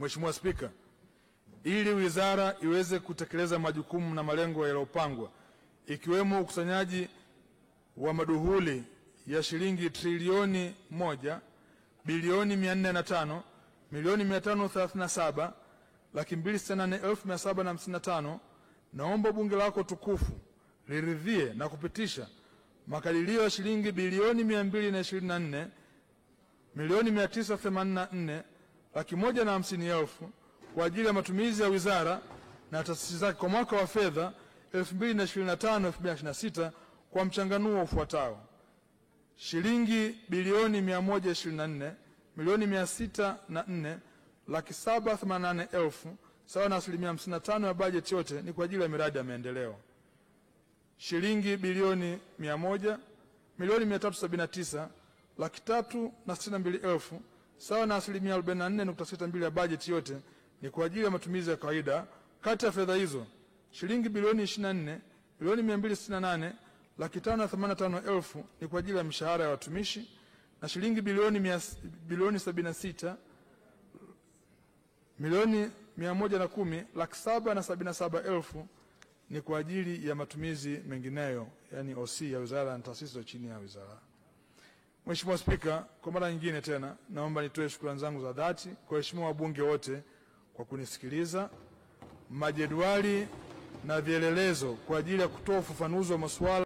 Mheshimiwa Spika, ili wizara iweze kutekeleza majukumu na malengo yaliyopangwa ikiwemo ukusanyaji wa maduhuli ya shilingi trilioni 1 bilioni 405 milioni 537 laki 268,755, naomba bunge lako tukufu liridhie na kupitisha makadirio ya shilingi bilioni 224 milioni 984 laki 150,000 kwa ajili ya matumizi ya wizara na taasisi zake kwa mwaka wa fedha 2025-2026 kwa mchanganuo ufuatao: shilingi bilioni 124 milioni 604 laki 788,000 sawa na 55% ya bajeti yote ni kwa ajili ya miradi ya maendeleo. Shilingi bilioni 100 milioni 379 laki 362,000 sawa na 44.62% ya bajeti yote ni kwa ajili ya matumizi ya kawaida. Kati ya fedha hizo, shilingi bilioni 24 milioni 268 laki 585,000 ni kwa ajili ya mishahara ya watumishi na shilingi bilioni 76 milioni 110 laki 777,000 ni kwa ajili ya matumizi mengineyo, yani OC ya wizara na taasisi za chini ya wizara. Mheshimiwa Spika, kwa mara nyingine tena naomba nitoe shukrani zangu za dhati kwa waheshimiwa wabunge wote kwa kunisikiliza. Majedwali na vielelezo kwa ajili ya kutoa ufafanuzi wa masuala